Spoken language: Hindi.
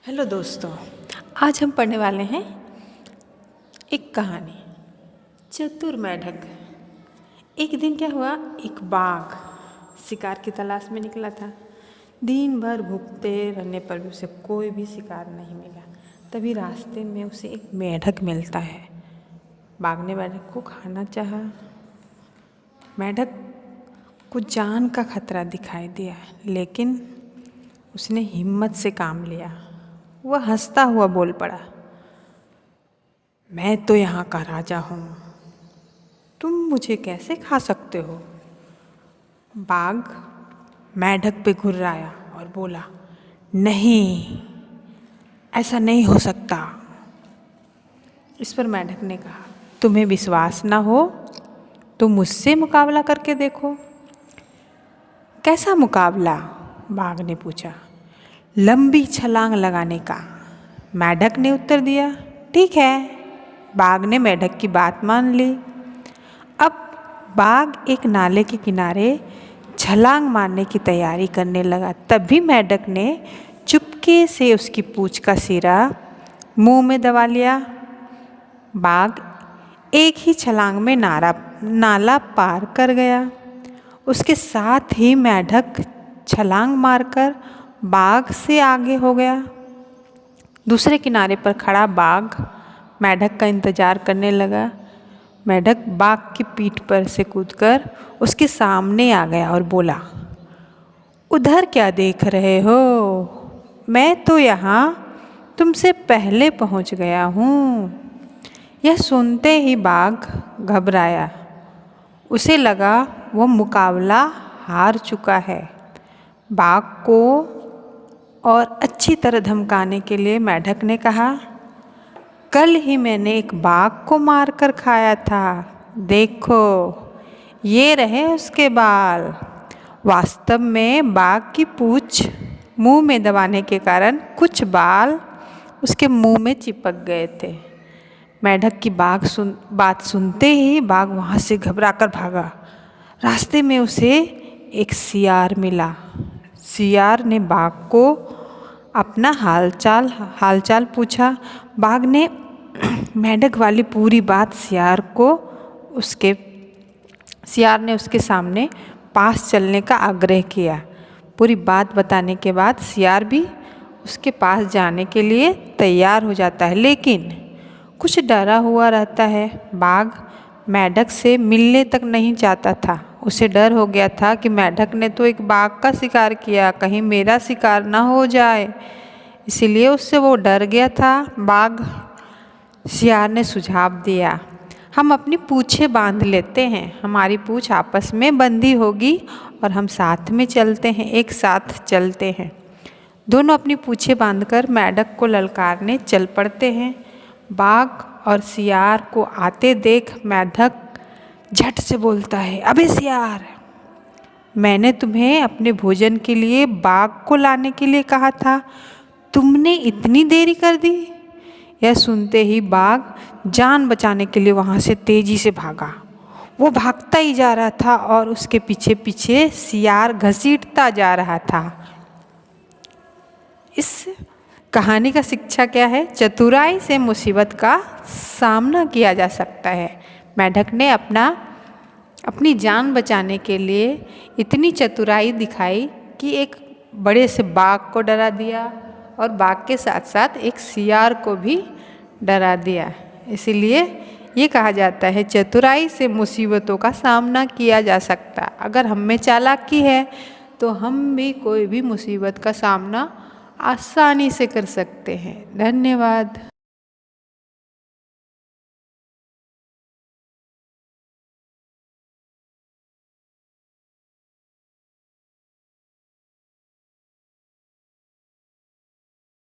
हेलो दोस्तों, आज हम पढ़ने वाले हैं एक कहानी चतुर मेढक। एक दिन क्या हुआ, एक बाघ शिकार की तलाश में निकला था। दिन भर भूखते रहने पर भी उसे कोई भी शिकार नहीं मिला। तभी रास्ते में उसे एक मेढक मिलता है। बाघ ने मेढक को खाना चाहा। मेढक को जान का खतरा दिखाई दिया, लेकिन उसने हिम्मत से काम लिया। वह हंसता हुआ बोल पड़ा, मैं तो यहाँ का राजा हूँ, तुम मुझे कैसे खा सकते हो। बाघ मेढक पे घुर्राया और बोला, नहीं, ऐसा नहीं हो सकता। इस पर मेढक ने कहा, तुम्हें विश्वास ना हो तो मुझसे मुकाबला करके देखो। कैसा मुकाबला? बाघ ने पूछा। लंबी छलांग लगाने का, मेढक ने उत्तर दिया। ठीक है, बाघ ने मेढक की बात मान ली। अब बाघ एक नाले के किनारे छलांग मारने की तैयारी करने लगा। तभी मेढक ने चुपके से उसकी पूंछ का सिरा मुंह में दबा लिया। बाघ एक ही छलांग में नाला पार कर गया। उसके साथ ही मेढक छलांग मारकर बाघ से आगे हो गया। दूसरे किनारे पर खड़ा बाघ मेढक का इंतजार करने लगा। मेढक बाघ की पीठ पर से कूदकर उसके सामने आ गया और बोला, उधर क्या देख रहे हो? मैं तो यहाँ तुमसे पहले पहुँच गया हूँ। यह सुनते ही बाघ घबराया। उसे लगा वह मुकाबला हार चुका है। बाघ को और अच्छी तरह धमकाने के लिए मेढक ने कहा, कल ही मैंने एक बाघ को मारकर खाया था, देखो ये रहे उसके बाल। वास्तव में बाघ की पूंछ मुंह में दबाने के कारण कुछ बाल उसके मुंह में चिपक गए थे। मेढक की बात सुनते ही बाघ वहाँ से घबराकर भागा। रास्ते में उसे एक सियार मिला। सियार ने बाघ को अपना हालचाल पूछा। बाघ ने मेढक वाली पूरी बात सियार ने उसके सामने पास चलने का आग्रह किया। पूरी बात बताने के बाद सियार भी उसके पास जाने के लिए तैयार हो जाता है, लेकिन कुछ डरा हुआ रहता है। बाघ मेढक से मिलने तक नहीं चाहता था। उसे डर हो गया था कि मेढक ने तो एक बाघ का शिकार किया, कहीं मेरा शिकार ना हो जाए, इसीलिए उससे वो डर गया था। बाघ सियार ने सुझाव दिया, हम अपनी पूंछें बांध लेते हैं, हमारी पूंछ आपस में बंधी होगी और हम साथ में चलते हैं, एक साथ चलते हैं। दोनों अपनी पूंछें बांधकर मेढक को ललकारने चल पड़ते हैं। बाघ और सियार को आते देख मेढक झट से बोलता है, अबे सियार, मैंने तुम्हें अपने भोजन के लिए बाघ को लाने के लिए कहा था, तुमने इतनी देरी कर दी। यह सुनते ही बाघ जान बचाने के लिए वहाँ से तेजी से भागा। वो भागता ही जा रहा था और उसके पीछे पीछे सियार घसीटता जा रहा था। इस कहानी का शिक्षा क्या है? चतुराई से मुसीबत का सामना किया जा सकता है। मेढक ने अपनी जान बचाने के लिए इतनी चतुराई दिखाई कि एक बड़े से बाघ को डरा दिया और बाघ के साथ साथ एक सियार को भी डरा दिया। इसीलिए ये कहा जाता है, चतुराई से मुसीबतों का सामना किया जा सकता। अगर हम में चालाकी है तो हम भी कोई भी मुसीबत का सामना आसानी से कर सकते हैं। धन्यवाद।